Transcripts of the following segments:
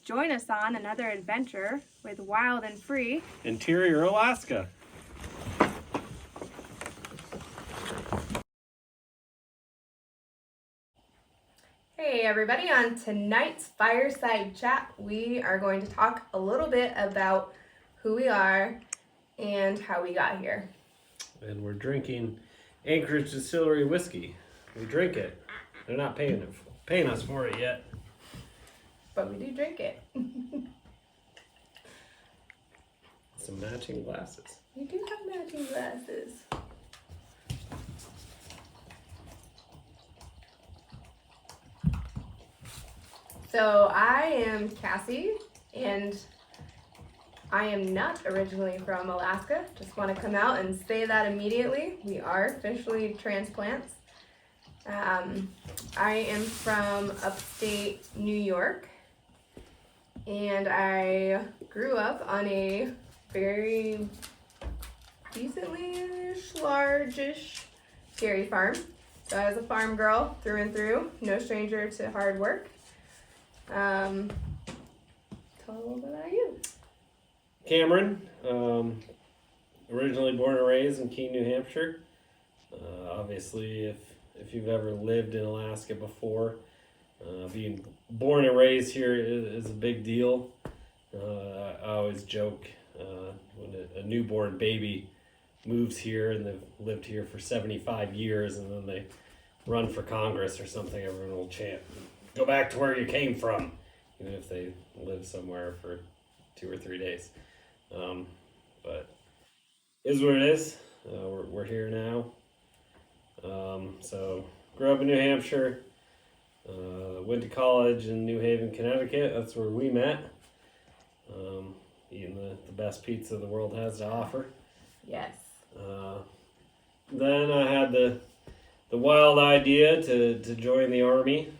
Join us on another adventure with Wild and Free Interior Alaska. Hey everybody, on tonight's Fireside Chat, we are going to talk a little bit about who we are and how we got here. And we're drinking Anchorage Distillery whiskey. We drink it. They're not paying us for it yet. But we do drink it. Some matching glasses. We do have matching glasses. So I am Cassie, and I am not originally from Alaska. Just want to come out and say that immediately. We are officially transplants. I am from upstate New York, and I grew up on a very decently large-ish dairy farm. So I was a farm girl through and through, no stranger to hard work. Tell a little bit about you. Cameron, originally born and raised in Keene, New Hampshire. Obviously, if you've ever lived in Alaska before, being born and raised here is a big deal. I always joke when a newborn baby moves here and they've lived here for 75 years and then they run for Congress or something, everyone will chant, "Go back to where you came from," even if they live somewhere for 2 or 3 days. But it is what it is. We're here now. So grew up in New Hampshire, went to college in New Haven, Connecticut. That's where we met. Eating the best pizza the world has to offer. Yes. Then I had the wild idea to join the Army.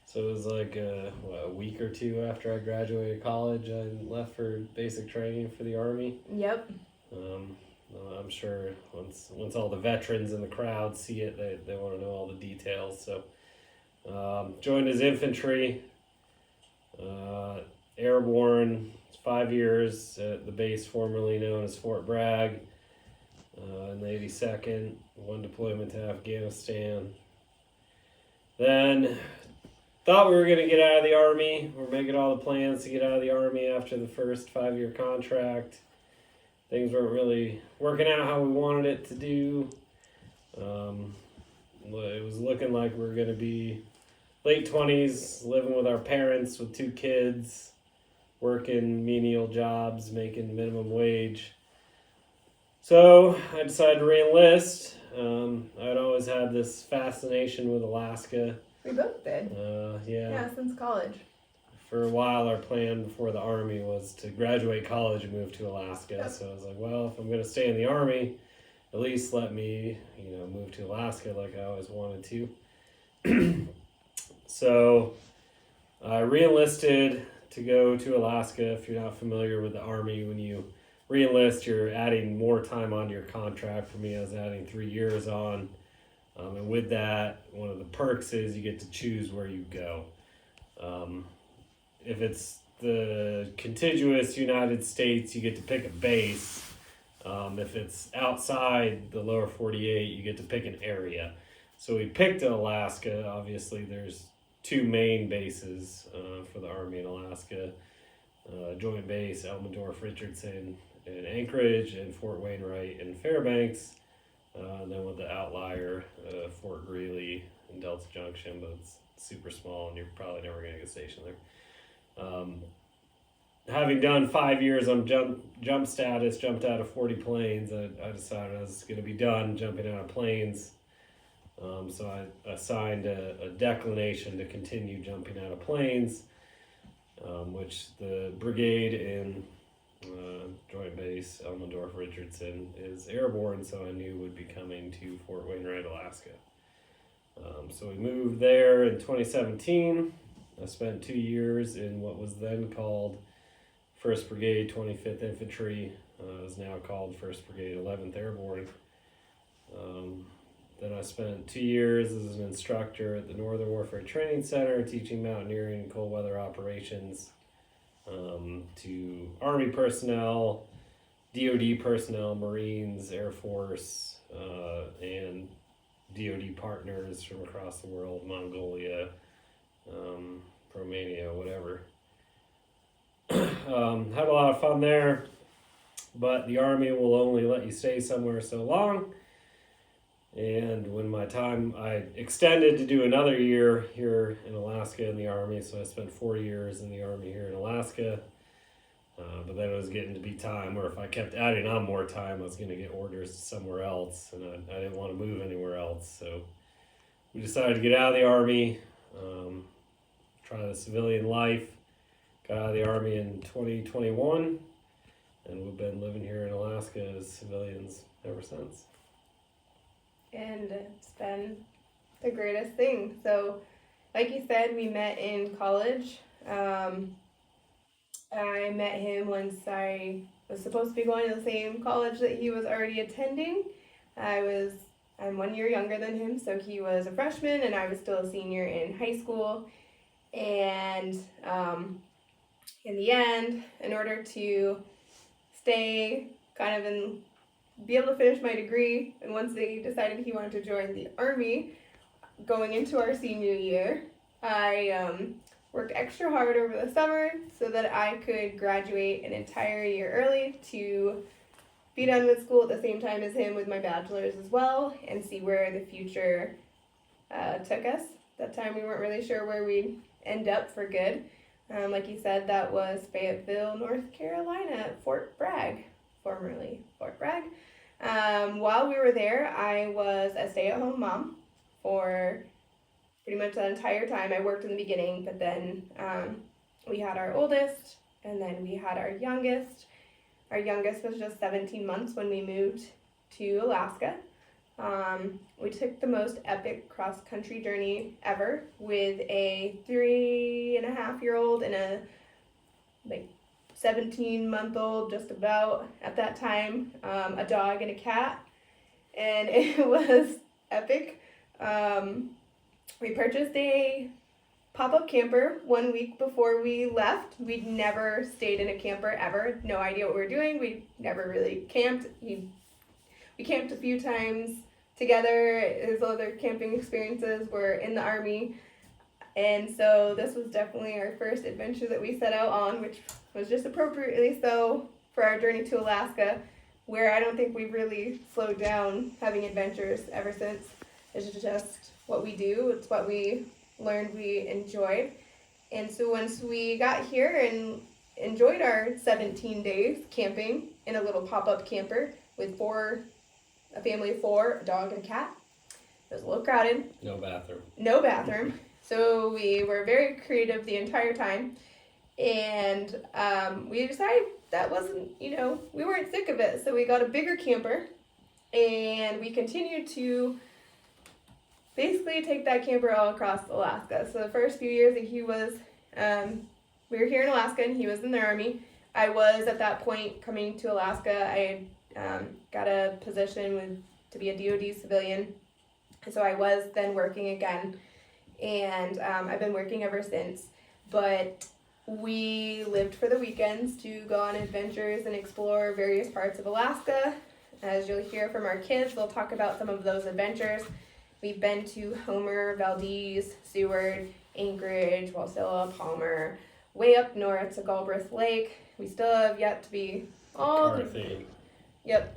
So it was like a week or two after I graduated college, I left for basic training for the Army. Yep. I'm sure once all the veterans in the crowd see it, they want to know all the details. So joined as infantry, airborne, 5 years at the base formerly known as Fort Bragg, in the 82nd, one deployment to Afghanistan. Then thought we were going to get out of the Army. We're making all the plans to get out of the Army after the first 5-year contract. Things weren't really working out how we wanted it to do. It was looking like we were going to be late 20s, living with our parents with 2 kids, working menial jobs, making minimum wage. So I decided to re-enlist. I'd always had this fascination with Alaska. We both did. Yeah, since college. For a while, our plan before the Army was to graduate college and move to Alaska. Yep. So I was like, well, if I'm going to stay in the Army, at least let me, move to Alaska like I always wanted to. So I re-enlisted to go to Alaska. If you're not familiar with the Army, when you re-enlist, you're adding more time onto your contract. For me, I was adding 3 years on. And with that, one of the perks is you get to choose where you go. If it's the contiguous United States, you get to pick a base. If it's outside the lower 48, you get to pick an area. So we picked Alaska. Obviously, there's 2 main bases for the Army in Alaska. Joint Base, Elmendorf-Richardson in Anchorage, and Fort Wainwright in Fairbanks. And then with the outlier, Fort Greely and Delta Junction, but it's super small and you're probably never going to get stationed there. Having done 5 years on jump status, jumped out of 40 planes, I decided I was going to be done jumping out of planes. So I signed a declination to continue jumping out of planes, which the brigade in Joint Base Elmendorf-Richardson is airborne, so I knew would be coming to Fort Wainwright, Alaska. So we moved there in 2017. I spent 2 years in what was then called 1st Brigade, 25th Infantry. It is now called 1st Brigade, 11th Airborne. Then I spent 2 years as an instructor at the Northern Warfare Training Center, teaching mountaineering and cold weather operations. to Army personnel, DoD personnel, Marines, Air Force, and DoD partners from across the world, Mongolia, Romania, whatever. Had a lot of fun there, but the Army will only let you stay somewhere so long. And when my time, I extended to do another year here in Alaska in the Army, so I spent 4 years in the Army here in Alaska. But then it was getting to be time where if I kept adding on more time, I was going to get orders somewhere else, and I didn't want to move anywhere else. So we decided to get out of the Army, try the civilian life. Got out of the Army in 2021, and we've been living here in Alaska as civilians ever since. And it's been the greatest thing. So, like you said, we met in college. I met him once I was supposed to be going to the same college that he was already attending. I'm 1 year younger than him, so he was a freshman and I was still a senior in high school. And in the end, in order to stay kind of and be able to finish my degree, and once they decided he wanted to join the Army, going into our senior year, I worked extra hard over the summer so that I could graduate an entire year early to be done with school at the same time as him with my bachelor's as well, and see where the future took us. That time we weren't really sure where we'd end up for good. Like you said, that was Fayetteville, North Carolina, at Fort Bragg, formerly Fort Bragg. While we were there, I was a stay-at-home mom for pretty much the entire time. I worked in the beginning, but then we had our oldest, and then we had our youngest. Our youngest was just 17 months when we moved to Alaska. We took the most epic cross-country journey ever with a 3.5-year-old and a 17-month-old, just about at that time, a dog and a cat, and it was epic. We purchased a pop-up camper 1 week before we left. We'd never stayed in a camper ever, no idea what we were doing. We never really camped. We camped a few times together. His other camping experiences were in the Army, and so this was definitely our first adventure that we set out on, which was just appropriately so for our journey to Alaska, where I don't think we've really slowed down having adventures ever since. It's just what we do. It's what we learned we enjoyed. And so once we got here and enjoyed our 17 days camping in a little pop-up camper with a family of 4, a dog and a cat, it was a little crowded. No bathroom. No bathroom. So we were very creative the entire time. And we decided that wasn't, we weren't sick of it. So we got a bigger camper, and we continued to basically take that camper all across Alaska. So the first few years that he was, we were here in Alaska and he was in the Army. I was at that point coming to Alaska. I got a position to be a DoD civilian. So I was then working again, and I've been working ever since. But we lived for the weekends to go on adventures and explore various parts of Alaska. As you'll hear from our kids, they'll talk about some of those adventures. We've been to Homer, Valdez, Seward, Anchorage, Wasilla, Palmer, way up north to Galbraith Lake. We still have yet to be McCarthy.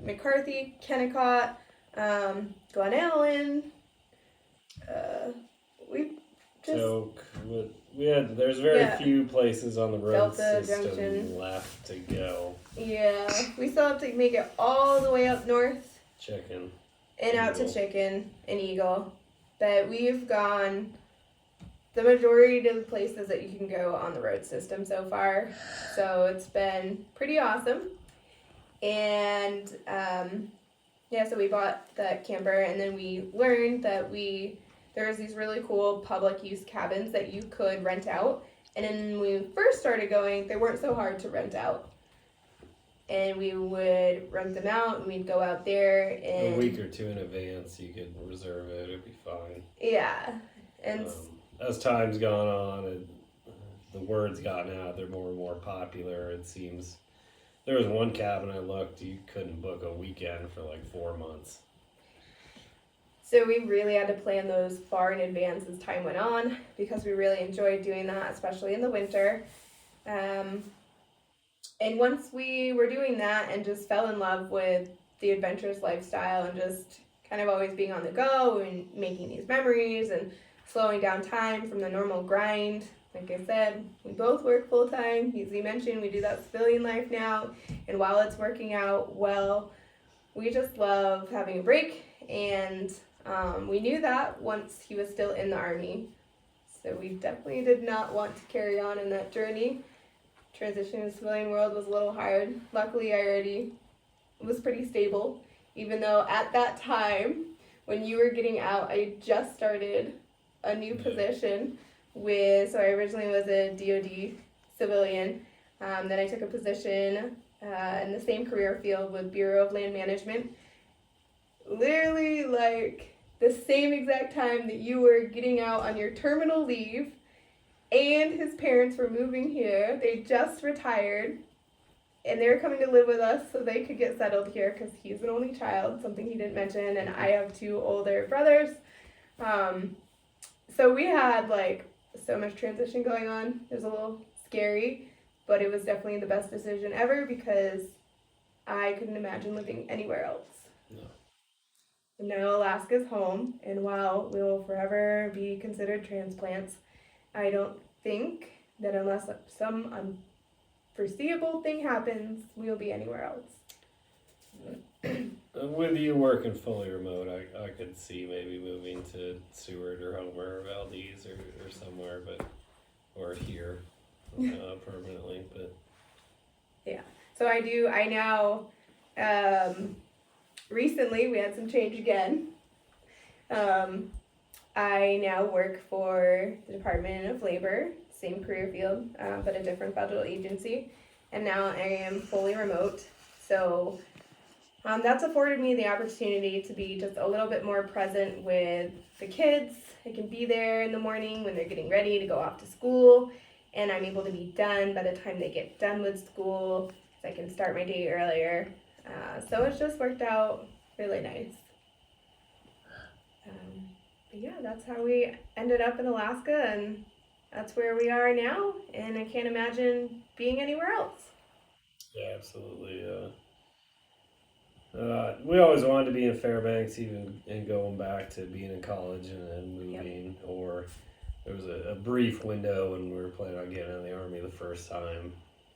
McCarthy, Kennecott, Glen Ellen. There's very few places on the road Delta system Junction left to go. Yeah, we still have to make it all the way up north. Chicken. And out to Chicken and Eagle. But we've gone the majority of the places that you can go on the road system so far. So it's been pretty awesome. And so we bought that camper, and then we learned that there's these really cool public use cabins that you could rent out. And then when we first started going, they weren't so hard to rent out. And we would rent them out, and we'd go out there and a week or two in advance, you could reserve it. It'd be fine. Yeah, and as time's gone on, the word's gotten out, they're more and more popular. It seems there was one cabin I looked, you couldn't book a weekend for like 4 months. So we really had to plan those far in advance as time went on because we really enjoyed doing that, especially in the winter. And once we were doing that and just fell in love with the adventurous lifestyle and just kind of always being on the go and making these memories and slowing down time from the normal grind. Like I said, we both work full time. As you mentioned, we do that civilian life now. And while it's working out well, we just love having a break. And we knew that once he was still in the Army. So we definitely did not want to carry on in that journey. Transitioning to the civilian world was a little hard. Luckily, I already was pretty stable. Even though at that time, when you were getting out, I just started a new position so I originally was a DoD civilian. Then I took a position in the same career field with Bureau of Land Management. Literally like the same exact time that you were getting out on your terminal leave and his parents were moving here. They just retired and they were coming to live with us so they could get settled here because he's an only child, something he didn't mention, and I have 2 older brothers. So we had like so much transition going on. It was a little scary, but it was definitely the best decision ever because I couldn't imagine living anywhere else. No. And now Alaska's home, and while we will forever be considered transplants, I don't think that unless some unforeseeable thing happens, we'll be anywhere else. With you working fully remote, I could see maybe moving to Seward or Homer or Valdez or somewhere, or here permanently. But yeah, so I now recently we had some change again. I now work for the Department of Labor, same career field, but a different federal agency, and now I am fully remote. So that's afforded me the opportunity to be just a little bit more present with the kids. I can be there in the morning when they're getting ready to go off to school, and I'm able to be done by the time they get done with school, so I can start my day earlier. So it's just worked out really nice. But yeah, that's how we ended up in Alaska, and that's where we are now, and I can't imagine being anywhere else. yeah, absolutely. We always wanted to be in Fairbanks, even and going back to being in college and moving. Yep. Or there was a brief window when we were planning on getting in the Army the first time.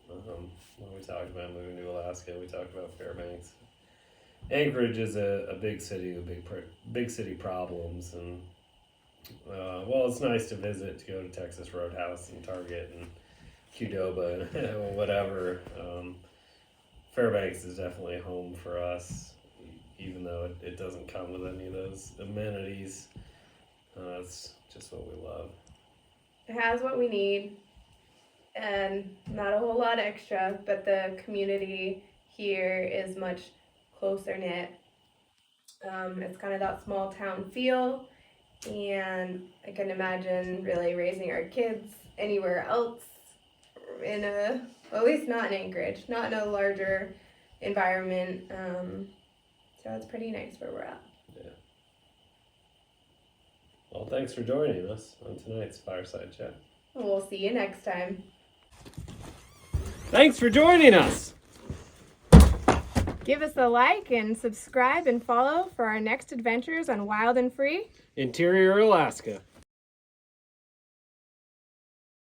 When we talked about moving to Alaska, we talked about Fairbanks. Anchorage is a big city with big city problems, and well, it's nice to visit, to go to Texas Roadhouse and Target and Qdoba and whatever. Fairbanks is definitely home for us, even though it doesn't come with any of those amenities. It's just what we love. It has what we need, and not a whole lot extra, but the community here is much closer knit. It's kind of that small town feel, and I can imagine really raising our kids anywhere else at least not in Anchorage, not in a larger environment. So it's pretty nice where we're at. Yeah. Well, thanks for joining us on tonight's Fireside Chat. We'll see you next time. Thanks for joining us. Give us a like and subscribe and follow for our next adventures on Wild and Free Interior Alaska.